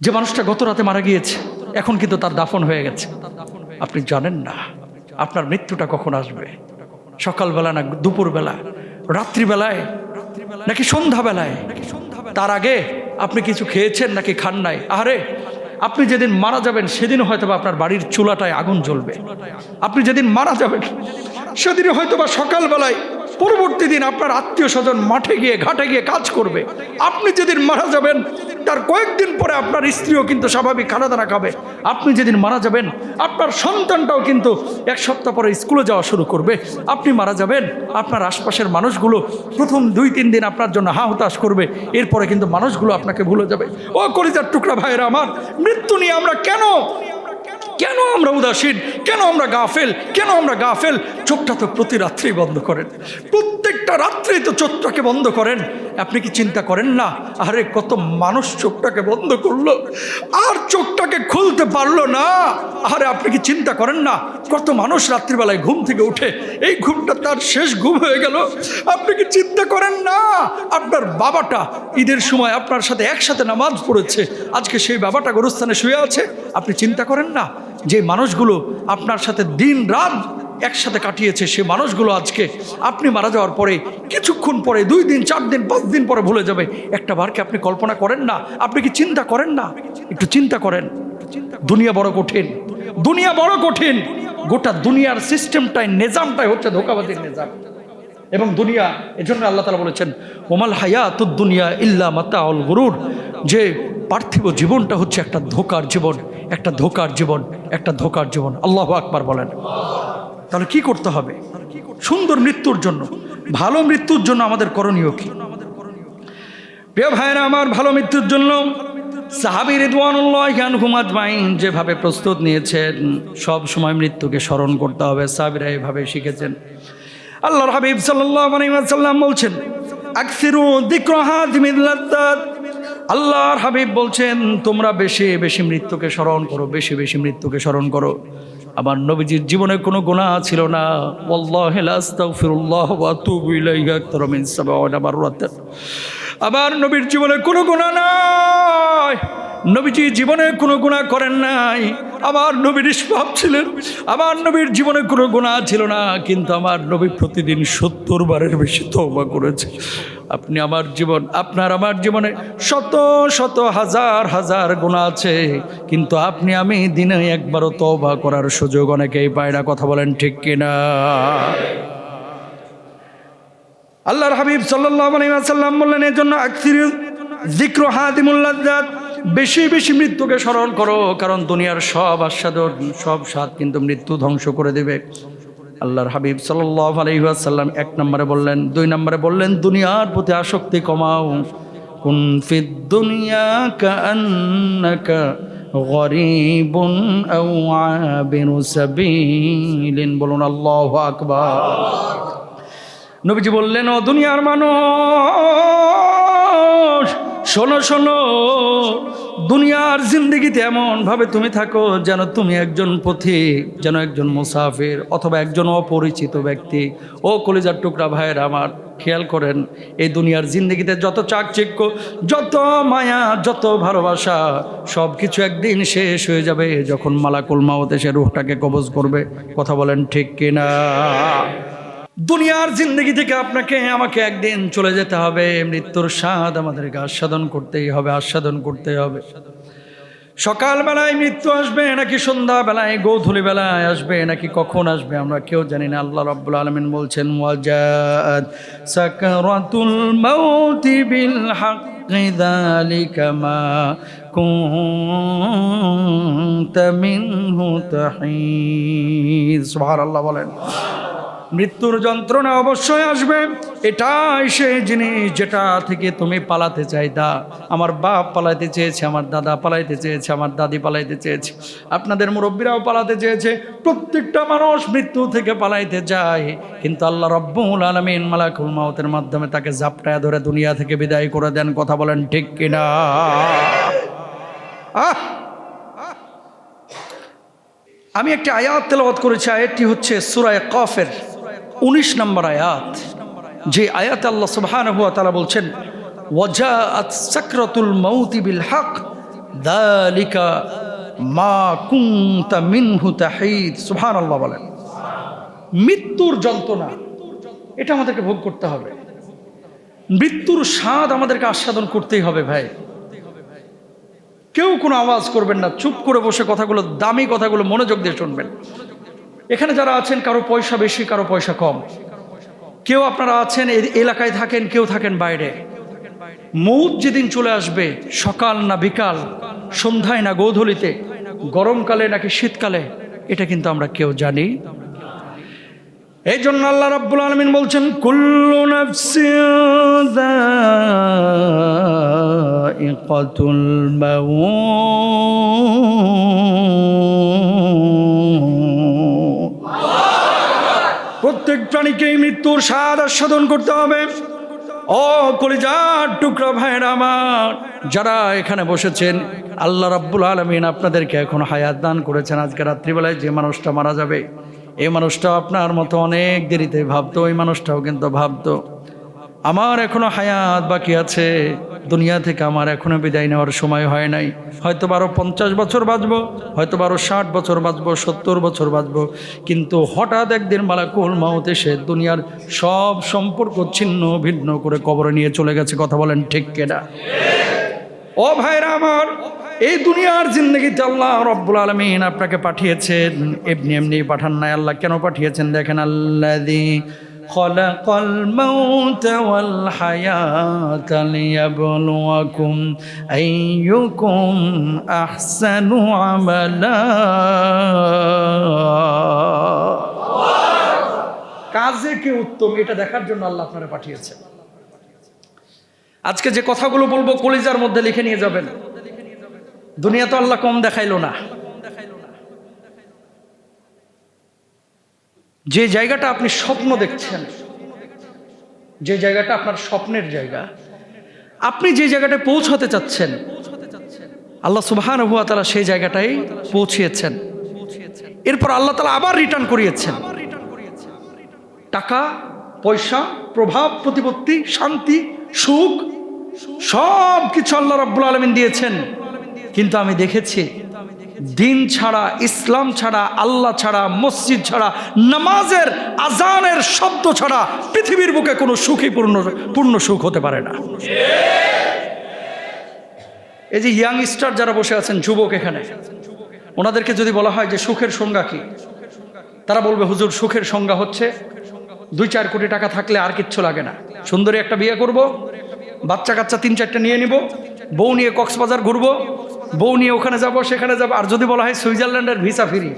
যে মানুষটা গত রাতে মারা গিয়েছে, এখন কিন্তু তার দাফন হয়ে গেছে। আপনি জানেন না আপনার মৃত্যুটা কখন আসবে, সকালবেলা না দুপুরবেলা, রাত্রিবেলায় নাকি সন্ধ্যাবেলায়। তার আগে আপনি কিছু খেয়েছেন নাকি খান নাই? আরে আপনি যেদিন মারা যাবেন সেদিন হয়তো বা আপনার বাড়ির চুলাটায় আগুন জ্বলবে। আপনি যেদিন মারা যাবেন সেদিন হয়তো বা সকালবেলায় পরবর্তী দিন আপনার আত্মীয় স্বজন মাঠে গিয়ে ঘাটে গিয়ে কাজ করবে। আপনি যেদিন মারা যাবেন তার কয়েকদিন পরে আপনার স্ত্রীও কিন্তু স্বাভাবিক খানা দানা খাবে। আপনি যেদিন মারা যাবেন আপনার সন্তানটাও কিন্তু এক সপ্তাহ পরে স্কুলে যাওয়া শুরু করবে। আপনি মারা যাবেন আপনার আশপাশের মানুষগুলো প্রথম 2-3 দিন আপনার জন্য হা হতাশ করবে, এরপরে কিন্তু মানুষগুলো আপনাকে ভুলে যাবে। ও কলিজার টুকরা ভাইয়েরা আমার, মৃত্যু নিয়ে আমরা কেন আমরা উদাসীন, কেন আমরা গাফেল? চোখটা তো প্রতি রাত্রেই বন্ধ করেন, প্রত্যেকটা রাত্রেই তো চোখটাকে বন্ধ করেন। আপনি কি চিন্তা করেন না, আরে কত মানুষ চোখটাকে বন্ধ করলো আর চোখটাকে খুলতে পারলো না? আরে আপনি কি চিন্তা করেন না, কত মানুষ রাত্রিবেলায় ঘুম থেকে উঠে এই ঘুমটা তার শেষ ঘুম হয়ে গেল? আপনি কি চিন্তা করেন না, আপনার বাবাটা ঈদের সময় আপনার সাথে একসাথে নামাজ পড়েছে, আজকে সেই বাবাটা গোরস্থানে শুয়ে আছে? আপনি চিন্তা করেন না যে মানুষগুলো আপনার সাথে দিন রাত একসাথে কাটিয়েছে, সে মানুষগুলো আজকে আপনি মারা যাওয়ার পরে কিছুক্ষণ পরে 2 দিন 4 দিন 5 দিন পরে ভুলে যাবে? একটা বারকে আপনি কল্পনা করেন না? আপনি কি চিন্তা করেন না? একটু চিন্তা করেন। দুনিয়া বড় কঠিন, গোটা দুনিয়ার সিস্টেমটাই, নিজামটাই হচ্ছে ধোঁকাবাজির নিজাম। এবং দুনিয়া, এজন্য আল্লাহ তাআলা বলেছেন ওমাল হায়াতুদ দুনিয়া ইল্লা মাতাউল গুরুর, যে পার্থিব জীবনটা হচ্ছে একটা ধোঁকার জীবন। আল্লাহু আকবার বলেন। তাহলে কি করতে হবে সুন্দর মৃত্যুর জন্য, ভালো মৃত্যুর জন্য? আমাদের করণীয় কি? প্রিয় ভাইরা আমার, ভালো মৃত্যুর জন্য সাহাবী রিদওয়ানুল্লাহি আনহুম আজমাইন যেভাবে প্রস্তুত নিয়েছেন, সব সময় মৃত্যুকে স্মরণ করতে হবে। সাহাবীরা এভাবে শিখেছেন। আল্লাহর হাবিব সাল্লাল্লাহু আলাইহি ওয়াসাল্লাম বলছেন আকসিরু যিকরা হাযিমিল লাযযাত। আল্লাহর হাবিব বলছেন তোমরা বেশি বেশি মৃত্যুকে স্মরণ করো। আমার নবীজির জীবনে কোনো গুনাহ ছিল না। ওয়াল্লাহি লা আস্তাগফিরুল্লাহ ওয়া আতুবু ইলাইহি আকতার মিন 70 মাররাত। আমার নবীর জীবনে কোনো গুনাহ নাই, নবীজি জীবনে কোনো গুনাহ করেন নাই। আমার নবী নিষ্পাপ ছিলেন, আমার নবীর জীবনে কোনো গুনাহ ছিল না, কিন্তু আমার নবী প্রতিদিন 70 বারের বেশি তওবা করেছে। আপনি আমার জীবন, আপনার আমার জীবনে শত শত হাজার হাজার গুনাহ আছে, কিন্তু আপনি আমি দিনে একবারও তওবা করার সুযোগ অনেকেই পায় না। কথা বলেন ঠিক কিনা? আল্লাহর হাবিব সাল্লাল্লাহু আলাইহি ওয়াসাল্লাম বললেন এজন্য আকসিরু যিকরু হাদিমুল লাযযাত, বেশি বেশি মৃত্যুকে স্মরণ করো, কারণ দুনিয়ার সব আস্বাদন, সব স্বাদ কিন্তু মৃত্যু ধ্বংস করে দেবে। আল্লাহর হাবিব সাল্লাল্লাহু আলাইহি ওয়াসাল্লাম 1 নম্বরে বললেন, 2 নম্বরে বললেন দুনিয়ার প্রতি আসক্তি কমাও। কুন ফিদ দুনিয়া কাআন্নাকা গরীবুন আও আবিরু সাবিলিন। বলুন আল্লাহু আকবার। নবীজি বললেন ও দুনিয়ার মানুষ, শোনো, দুনিয়ার জিন্দেগিতে এমন ভাবে তুমি থাকো যেন তুমি একজন পথিক, যেন একজন মুসাফির, অথবা একজন অপরিচিত ব্যক্তি। ও কলিজার টুকরা ভাইয়ের আমার, খেয়াল করেন এই দুনিয়ার জিন্দেগিতে যত চাকচিক্য, যত মায়া, যত ভালোবাসা, সব কিছু একদিন শেষ হয়ে যাবে যখন মালাকুল মাউত এসে রূহটাকে কবজ করবে। কথা বলেন ঠিক কিনা? দুনিয়ার জিন্দগি থেকে আপনাকে আমাকে একদিন চলে যেতে হবে। মৃত্যুর স্বাদ আমাদেরকে আস্বাদন করতেই হবে। সকালবেলায় মৃত্যু আসবে নাকি সন্ধ্যাবেলায়, গৌধূলি বেলায় আসবে নাকি কখন আসবে আমরা কেউ জানি না। আল্লাহ রাব্বুল আলামিন বলছেন ওয়াজাআত সাকারাতুল মাউতি বিল হাক্কি যালিকা মা কুনতা মিনহু তাহিদ। সুবহানাল্লাহ বলেন। মৃত্যুর যন্ত্রণা অবশ্যই আসবে, এটাই সেই জিনিস যেটা থেকে তুমি পালাতে চাইতা। আমার বাপ পালাইতে চেয়েছে, আমার দাদা পালাইতে চেয়েছে, আমার দাদি পালাইতে চেয়েছে, আপনাদের মুরব্বীরাও পালাতে চেয়েছে। প্রত্যেকটা মানুষ মৃত্যু থেকে পালাইতে যায়, কিন্তু আল্লাহ রাব্বুল আলামিন মালাকুল মাউতের মাধ্যমে তাকে ঝাপটায় ধরে দুনিয়া থেকে বিদায় করে দেন। কথা বলেন ঠিক কিনা? আমি একটি আয়াত তেলাওয়াত করেছি, আয়াতটি হচ্ছে সূরা কফের 19 নম্বর আয়াত, যে আয়াতে আল্লাহ সুবহানাহু ওয়া তাআলা বলছেন ওয়াজাআত সাকরাতুল মাউতি বিল হক, যালিকা মা কুনতা মিনহু তাহিদ। সুবহানাল্লাহ বলেন। মৃত্যুর যন্ত্রণা এটা আমাদেরকে ভোগ করতে হবে, মৃত্যুর স্বাদ আমাদেরকে আস্বাদন করতেই হবে ভাই। কেউ কোনো আওয়াজ করবেন না, চুপ করে বসে কথাগুলো, দামি কথাগুলো মনোযোগ দিয়ে শুনবেন। এখানে যারা আছেন কারো পয়সা বেশি, কারো পয়সা কম, কেউ আপনারা আছেন এই এলাকায় থাকেন, কেউ থাকেন বাইরে। মৌত যেদিন চলে আসবে, সকাল না বিকাল, সন্ধ্যায় না গোধূলিতে, গরমকালে নাকি শীতকালে, এটা কিন্তু আমরা কেউ জানি। এই জন্য আল্লাহ রাব্বুল আলামিন বলছেন কুল্লু নাফসিন যায়িকাতুল মাউত। প্রত্যেক প্রাণীকেই মৃত্যুর স্বাদ আস্বাদন করতে হবে। ও কলিজার টুকরা ভাইরা আমার, যারা এখানে বসেছেন, আল্লাহ রাব্বুল আলামিন আপনাদেরকে এখন হায়াত দান করেছেন। আজকে রাত্রিবেলায় যে মানুষটা মারা যাবে, এই মানুষটাও আপনার মতো অনেক দেরিতে ভাবতো, ওই মানুষটাও কিন্তু ভাবতো আমার এখনো হায়াত বাকি আছে, দুনিয়া থেকে আমার এখনো বিদায় নেওয়ার সময় হয় নাই। হয়তো 50 বছর বাঁচবো, হয়তো 60 বছর বাঁচবো, 70 বছর বাঁচবো, কিন্তু হঠাৎ একদিন মালাকুল মাউত এসে দুনিয়ার সব সম্পর্ক ছিন্ন ভিন্ন করে কবরে নিয়ে চলে গেছে। কথা বলেন ঠিক কিনা? ও ভাইরা আমার, এই দুনিয়ার জিন্দগিতে আল্লাহ রব্বুল আলামিন আপনাকে পাঠিয়েছেন, এমনি এমনি পাঠান নাই। আল্লাহ কেন পাঠিয়েছেন দেখেন, আল্লাযী খালাকাল মাউতা ওয়াল হায়াতা লিয়াবলুয়াকুম আইয়ুকুম আহসানু আমালা। কাজে কে উত্তম, এটা দেখার জন্য আল্লাহ আপনারা পাঠিয়েছেন। আজকে যে কথাগুলো বলবো কলিজার মধ্যে লিখে নিয়ে যাবেন। দুনিয়া তো আল্লাহ কম দেখাইলো না। যে জায়গাটা আপনি স্বপ্ন দেখছেন, যে জায়গাটা আপনার স্বপ্নের জায়গা, আপনি যে জায়গাটায় পৌঁছাতে চাচ্ছেন, আল্লাহ সুবহানাহু ওয়া তাআলা সেই জায়গাটাই পৌঁছিয়েছেন। এরপর আল্লাহ তাআলা আবার রিটার্ন করিয়েছেন। টাকা পয়সা, প্রভাব প্রতিপত্তি, শান্তি, সুখ, সব কিছু আল্লাহ রাব্বুল আলামিন দিয়েছেন। কিন্তু আমি দেখেছি দিন ছাড়া, ইসলাম ছাড়া, আল্লাহ ছাড়া, মসজিদ ছাড়া, নামাজের আজানের শব্দ ছাড়া পৃথিবীর বুকে কোনো সুখই পূর্ণ সুখ হতে পারে না। এই যে ইয়াংস্টার যারা বসে আছেন, যুবক এখানে, ওনাদেরকে যদি বলা হয় যে সুখের সংজ্ঞা কি, তারা বলবে হুজুর সুখের সংজ্ঞা হচ্ছে 2-4 কোটি টাকা থাকলে আর কিচ্ছু লাগে না, সুন্দরী একটা বিয়ে করব, বাচ্চা কাচ্চা 3-4টা নিয়ে নিব, বউ নিয়ে কক্সবাজার ঘুরবো, বউ নিয়ে ওখানে যাব সেখানে যাব। আর যদি বলা হয় সুইজারল্যান্ডের ভিসা ফ্রি,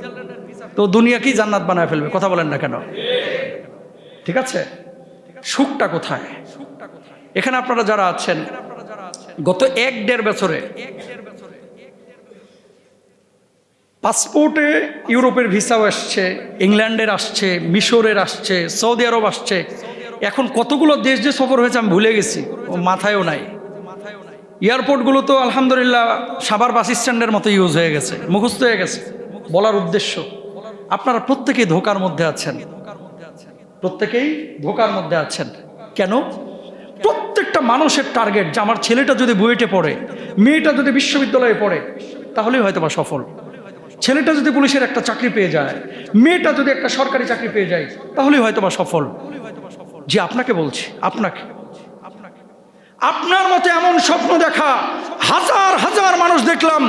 তো দুনিয়া কি জান্নাত বানায় ফেলবে। কথা বলেন না কেন? ঠিক আছে, সুখটা কোথায়? এখানে আপনারা যারা আছেন, গত 1-1.5 বছরে পাসপোর্টে ইউরোপের ভিসাও আসছে, ইংল্যান্ডের আসছে, মিশরের আসছে, সৌদি আরব আসছে। এখন কতগুলো দেশ যে সফর হয়েছে আমি ভুলে গেছি, ও মাথায়ও নাই। এয়ারপোর্টগুলো তো আলহামদুলিল্লাহ সাভার বাস স্ট্যান্ডের মতো ইউজ হয়ে গেছে, মুখস্থ হয়ে গেছে। বলার উদ্দেশ্য, আপনারা প্রত্যেকেই ধোকার মধ্যে আছেন, প্রত্যেকেই ধোকার মধ্যে আছেন। কেন? প্রত্যেকটা মানুষের টার্গেট যে আমার ছেলেটা যদি বুয়েটে পড়ে, মেয়েটা যদি বিশ্ববিদ্যালয়ে পড়ে, তাহলেই হয়তো বা সফল। ছেলেটা যদি পুলিশের একটা চাকরি পেয়ে যায়, মেয়েটা যদি একটা সরকারি চাকরি পেয়ে যায়, তাহলেই হয়তো বা সফল। যে আপনাকে বলছি, আপনার মতো এমন স্বপ্ন দেখা হাজার হাজার মানুষ দেখলাম,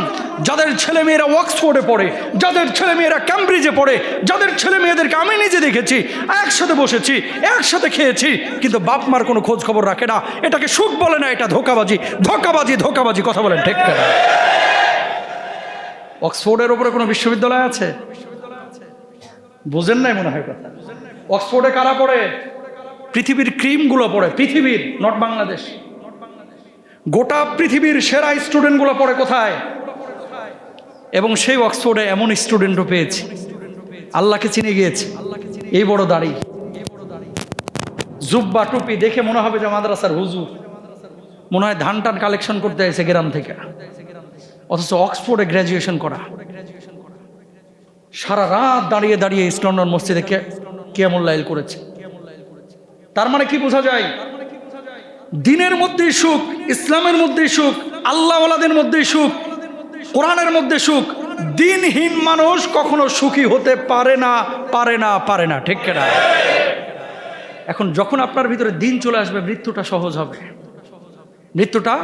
যাদের ছেলে মেয়েরা অক্সফোর্ডে পড়ে, যাদের ছেলে মেয়েরা ক্যামব্রিজে পড়ে, যাদের ছেলে মেয়েদেরকে আমি নিজে দেখেছি, একসাথে বসেছি, একসাথে খেয়েছি, কিন্তু বাপ মার কোনো খোঁজ খবর রাখে না। এটাকে সুখ বলে না, এটা ধোঁকাবাজি, ধোঁকাবাজি, ধোঁকাবাজি। কথা বলেন ঠিক কেন? অক্সফোর্ডের উপরে কোনো বিশ্ববিদ্যালয় আছে? বুঝেন নাই মনে হয় কথা। অক্সফোর্ডে কারা পড়ে? পৃথিবীর ক্রিমগুলো পড়ে, পৃথিবীর, নট বাংলাদেশ। গোটা পৃথিবীর সেরা স্টুডেন্টগুলো পড়ে কোথায়? এবং সেই অক্সফোর্ডে এমন স্টুডেন্টও পেয়েছি, আল্লাহকে চিনে গিয়েছে। এই বড় দাড়ি, জুব্বা টুপি, দেখে মনে হবে যে মাদ্রাসার হুজুর, মনে হয় ধান টান কালেকশন করতে এসে গ্রাম থেকে, অথচ অক্সফোর্ডে গ্র্যাজুয়েশন করা। সারা রাত দাঁড়িয়ে দাঁড়িয়ে ইস্কন মসজিদে কিয়ামুল লাইল করেছে। তার মানে কি বোঝা যায়? দিনের মধ্যেই সুখ, ইসলামের মধ্যেই সুখ, আল্লাহওয়ালাদের মধ্যেই সুখ। কোরআনের মধ্যে সুখ। দিনহীন মানুষ কখনো সুখী হতে পারে না, পারে না, পারে না, ঠিক কিনা? এখন যখন আপনার ভিতরে দিন চলে আসবে, মৃত্যুটা সহজ হবে, মৃত্যুটা